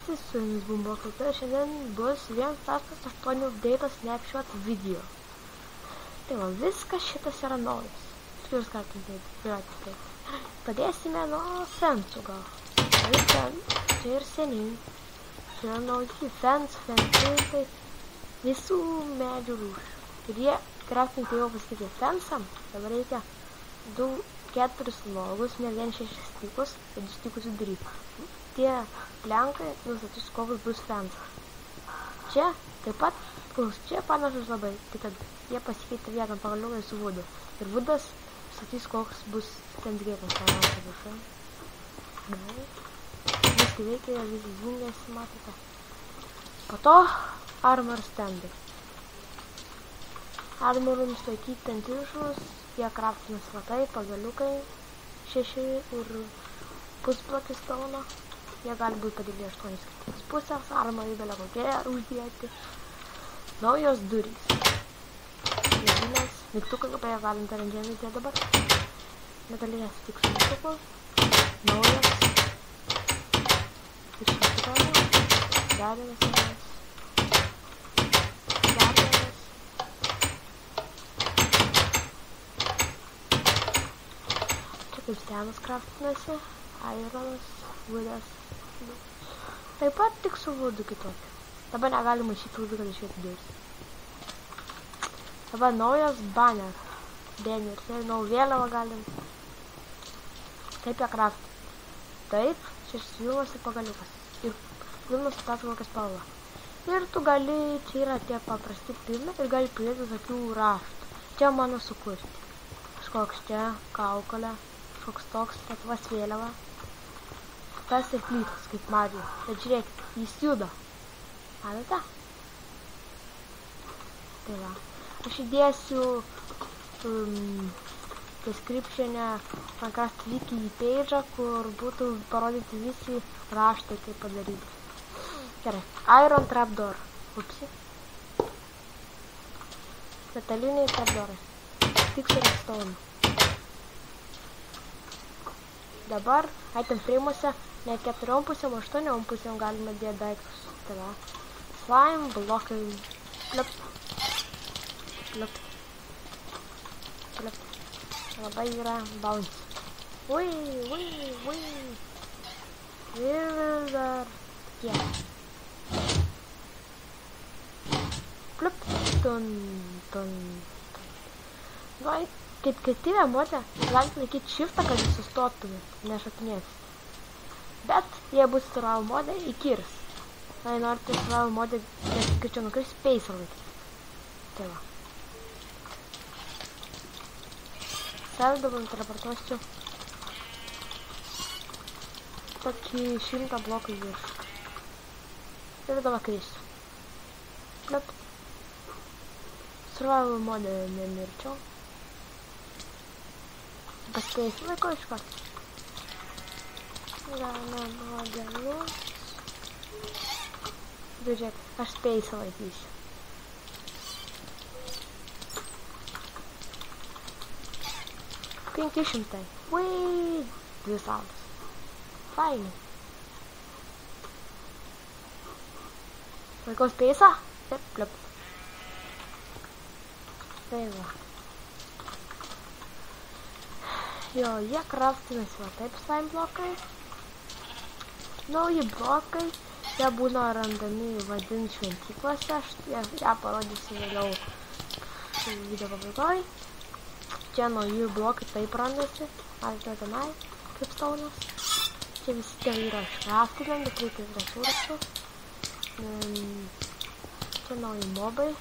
Su jumis Bumbokai, šiandien bus 1.8 update'as Snapshot video. Tai va, viskas šitas yra naujas. Skirius kartais tai. Padėsime nuo fensų gal. Čia ir seniai. Čia yra nauji fensai, tai visų medžių rūšių. Ir jie kraftinti jau pasakyti fensam, dabar reikia 4 logus, ne vien 6 stikus, ir 2 stikus vidury. Tie plenkai nustatys, koks bus fensas. Čia taip pat, čia panašus labai, tai kad jie pasikeitė vieną pagaliuką su vudu. Ir vudas nustatys, koks bus ten dvietas panašus. Viskai veikia, visi jungiasi, matote. Po to armor standai. Armorų nustatyti ant viršus, jie kraftina svatai, pagaliukai, 6 ir pusblokis stauno. Jie gali būti padėlį 8 skirtingas pusės, armorį belia kokie uždėti. Naujos durys. Medinės, mygtukai, kaip jie galim tarandžiami tie dabar. Metalinės tik su mygtuku. Naujos. Ir šimtukai. Dar vienas naujas. Dar vienas. Čia kaip stenas kraftinasi. Ironas, vudas. Taip pat tik su vudu kitokį. Dabar negalima maišyti vudu, kad išvėti duris. Dabar naujas banner. Banner. Tai vėliavą galim. Taip ją krafti. Taip, čia siūlas ir pagaliukas. Ir pilnas tas kokias spalva. Ir tu gali, čia yra tie paprasti pilna ir gali pridėti tokių raštų. Čia mano sukurti. Kažkoks čia, kaukolė, kažkoks toks, lietuvos vėliava. Tas ir plytas, kaip Mario. Bet žiūrėkit, jis juda. Matote? Tai va. Aš įdėsiu description'e Minecraft wiki page'ą, kur būtų parodyti visi raštai, kaip padaryti. Gerai. Iron trapdoor. Upsi. Metaliniai trapdoorai. Tik su redstone. Dabar item frame'uose ne 4 pusėm, 8 pusėm galime dėti daiktus. Tai va. Slime, blokai. Pliup. Pliup. Pliup. Labai yra bounce. Ui. Ir dar tiek. Pliup. Tun. Vai, kaip kreatyvė modė, galite laikyti shiftą, kad jūs sustotumėt, nešokinėsit. Bet jei bus survival modė, įkirs. Jei norite survival modė, kaip čia nukris, space laikyti. Tai va. Save dabar teleportuosiu tokį 100 blokų virš. Ir dabar krisiu. Pliup. Survival modė nemirčiau. Paskeisti laiko iš karto. Galima buvo gerus. Žiūrėk, aš space laikysiu. $500. Ui, 2 saulės. Fainai. Laikau space'ą ir pliup. Tai va. Jo, jie kraftinasi va taip slime blokai. Nauji blokai, jie būna randami vadint šventyklose, aš ją parodysiu vėliau video pabaigoj. Čia nauji blokai taip randasi, aš tenai, kaip staunas. Čia visi tie yra iškraftinami, bet reikia resursų. Čia nauji mobai.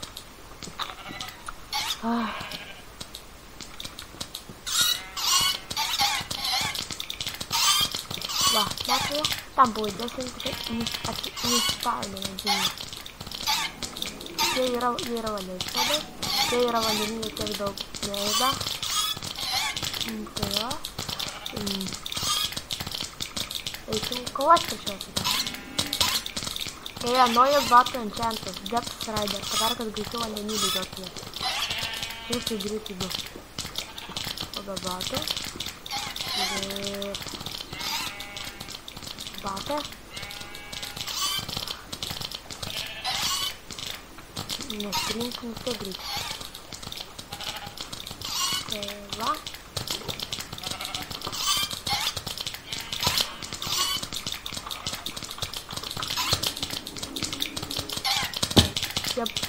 Va, matote, tam buvo įdėsinti, kad įspaudė vandenį. Čia yra vandens mobai, čia yra vandenyje tiek daug neėda. Tai va. Eisim kovos prieš šitą. Tai yra naujas batų enchantas, Depth Rider, padarė, kad greičiau vandenį bėgiotumėt. Žiūrėsiu greitai du. Tada batų. Ir batę. Nestrinti tiek greitai. Tai va.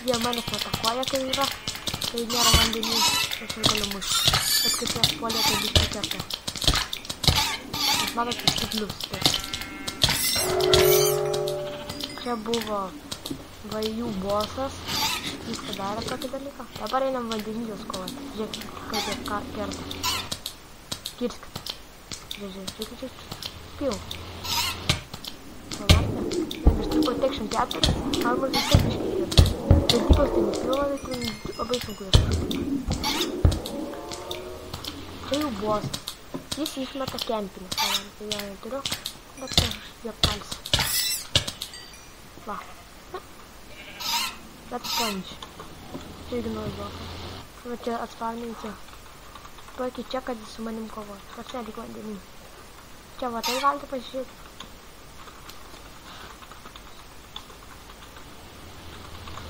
Jie manęs netakoja, kai yra. Tai nėra vandenys, aš negaliu mušti. Bet kaip jas puolė, tai biškai kerta. Nes matot, kaip stiplius. Čia buvo vajų bosas. Jis padarė tokį dalyką. Dabar einam vandenijos kovoti. Žiūrėkit, kaip jie kerta. Kirskit. Žiūrėkit. Pil. Pavartė. Jeigu iš tikrųjų tek 104, arba vis tiek biškai kerta. Tikros tai nepilva, tai labai sunku jas žudyti. Čia jau bosas. Jis išmeta kempinį. Tai jo neturiu, bet aš jo palsiu. Va. Bet sponge. Čia irgi naujas blokas. Va čia atspavninsiu. Tokį čia, kad jis su manim kovoja. Pats nelik vandenį. Čia va tai galite pasižiūrėti.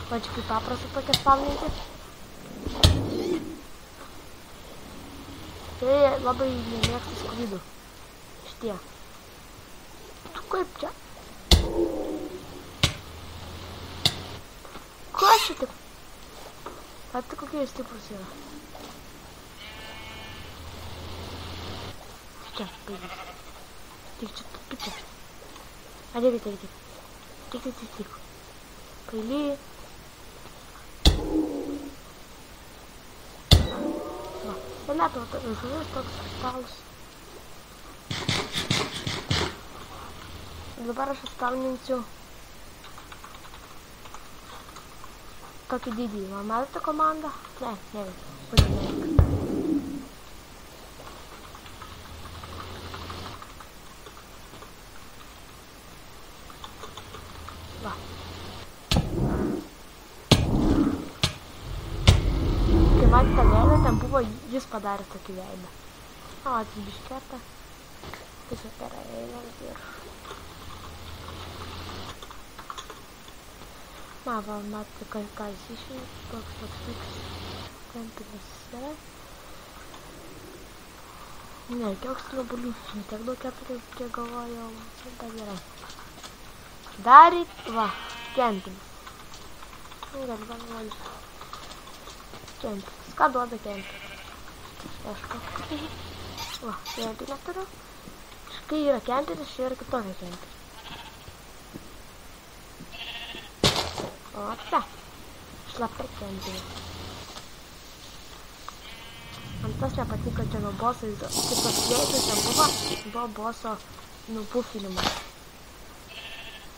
Va čia kaip paprasta tokia spavninti. Tai labai nemėgsta skvidų. Šitie. Tu kaip čia? Ko šitik? Ar tai kokie stiprus yra? Čia, baigys. Tik čia, kaip čia. Ateik. Tik. Kaily. Va, ir metu žuvis toks kristalus. Dabar aš atspauninsiu tokį didį. Man matote komandą? Ne, neveikia. Kodėl neveikia? Va. Kai matėte veidą, ten buvo, jis padarė tokį veidą. O, atsibiškerta. Tiesiog per einam ir... Va, matėte, ką jis išėjo, toks. Kempinis yra. Ne, kiek slobulių, ne tiek daug kepurių, kiek galvojau, bet gerai. Daryt, va, kempinis. Gal. Kempinis, ką duoda kempinis? Aišku. Va, tai neturiu. Kai yra kempinis, čia yra kitokia kempinis. O, ta. Šlapia kempinis. Man tas nepatiko čia nuo boso, kitos veidas ten buvo boso nupufinimas.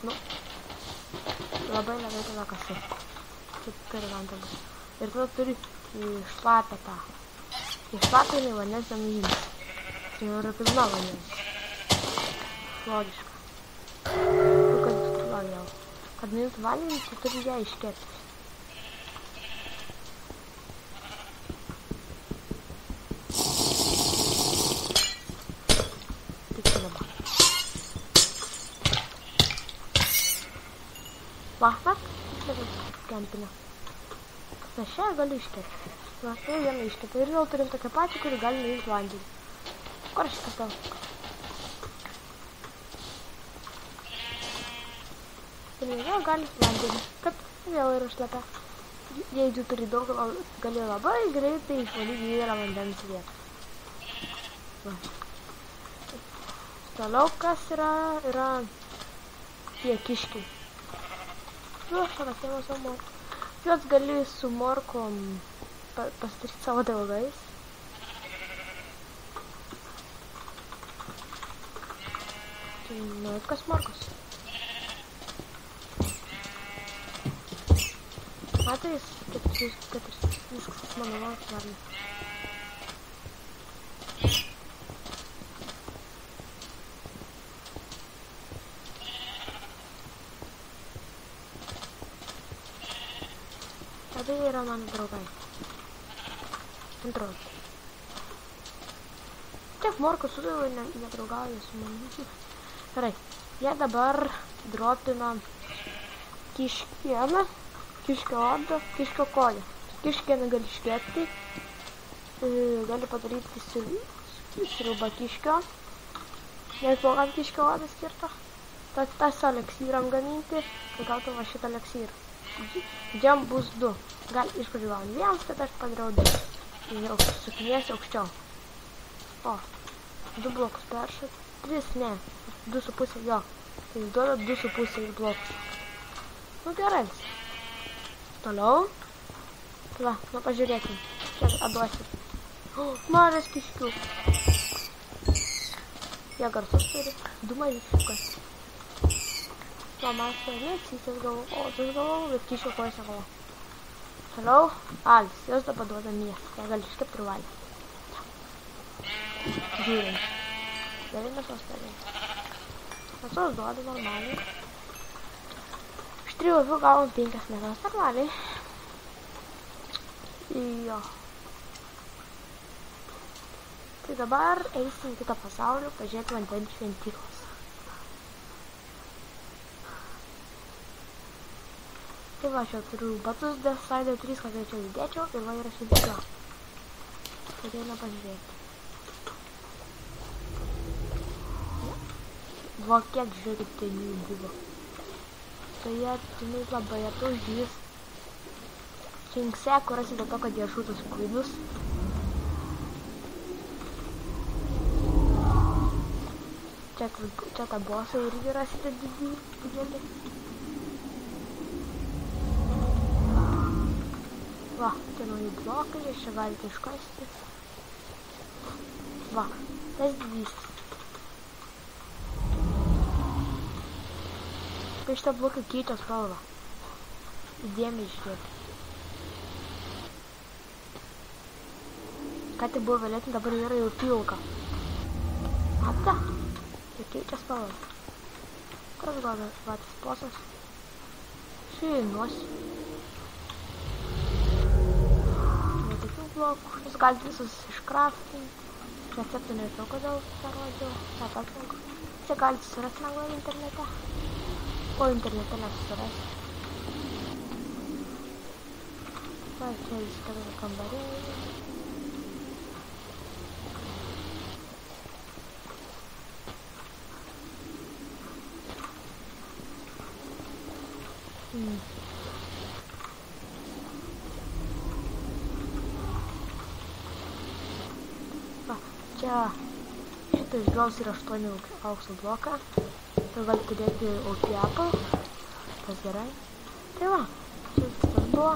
Nu, labai tada kasi. Kaip turi vantą bus. Ir tada turi šlapę tą. Išlapinį vandens nenuimti. Tai yra pilna vandens. Logiška. Tu, kad logiau. Kad nuimti vandenį, tu turi ją iškepti. Va, kempinę. Aš šią galiu iškepti. Va, jau vieną iškepti. Ir vėl turim tokią pačią, kuri gali nuimti vandenį. Kur aš šitas tau? Ir vėl gali vandenį. Kad vėl yra šlapia. Jeigu turi daug, gali labai greitai išvalyti didelę vandens vietą. Va. Toliau kas yra tie kiškiai. Aš pasėmiau savo morką. Juos gali su morkom pasidaryti savo draugais. Nu, kas morkos? Matai, kad viskas mano morkos varnas. Tai yra mano draugai. Antros. Tiek morkų sudavai nedraugauja su manimi. Gerai. Jie dabar dropina kiškieną. kiškio odą, kiškio koją. Kiškį negali iškepti, gali padaryti sriubą kiškio, nes blogam kiškio odą skirta. Tas eleksyram gaminti, tai gautų va šitą eleksyrą. Džem bus 2. Gal iš pradžių gavom 1, tada aš padariau 2. Ir sukinėsiu aukščiau. O, 2 blokus peršat. 3, ne. 2,5 jo. Tai duoda 2,5 blokus. Nu gerai. Toliau. Va, nu pažiūrėkim. Čia atduosit. Mažas kiškių. Jie garsus turi. 2 mažiukas. Mama neatsitės galvo, o tas galvo, bet kiškio kojas negalvo. Toliau, alis, jos dabar duoda miestą, ją gali iškepti ir valgyti. Žiūrim. Gerai mėsos pėdėti. Mėsos duoda normaliai. Iš 3 avių gavom 5 mėsos normaliai. Jo. Tai dabar eisim į kitą pasaulį, pažiūrėti vandens šventyklos. Tai va, aš jau turiu batus Deathside 3, kad čia įdėčiau ir va yra šventykla. Ateina pažiūrėti. Va, kiek žiūrėkit ten jų buvo. Tai jie tenais labai ataužys. Činkse, kur rasi dėl to, kad jie žūtus klaidus. Čia tą bosą irgi rasite didelį. Va, čia nauji blokai, jūs čia galite iškasti. Va, tas didysis. Tai šitą bloką keičia spalvą. Įdėmiai žiūrėti. Ką tai buvo vėlėtin, dabar yra jau pilka. Matote? Tai keičia spalvą. Kas gal vatis posas? Šeinuos. Blokų. Jūs galite visus iškraftinti. Receptų nežinau, kodėl parodžiau. Tą paslauką. Čia galite surasti lengvai internete. O internete nesusirasti. Va, čia viską kambariai. Čia šitas gaus yra 8 aukso bloką. Tai galite dėti opiapą. Tas gerai. Tai va, čia viskas buvo.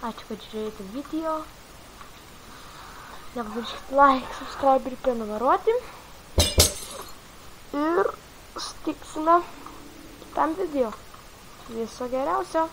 Ačiū, kad žiūrėjote video. Nepamirškite like, subscribe ir prenumeruoti. Ir sutiksime kitam video. Viso geriausio.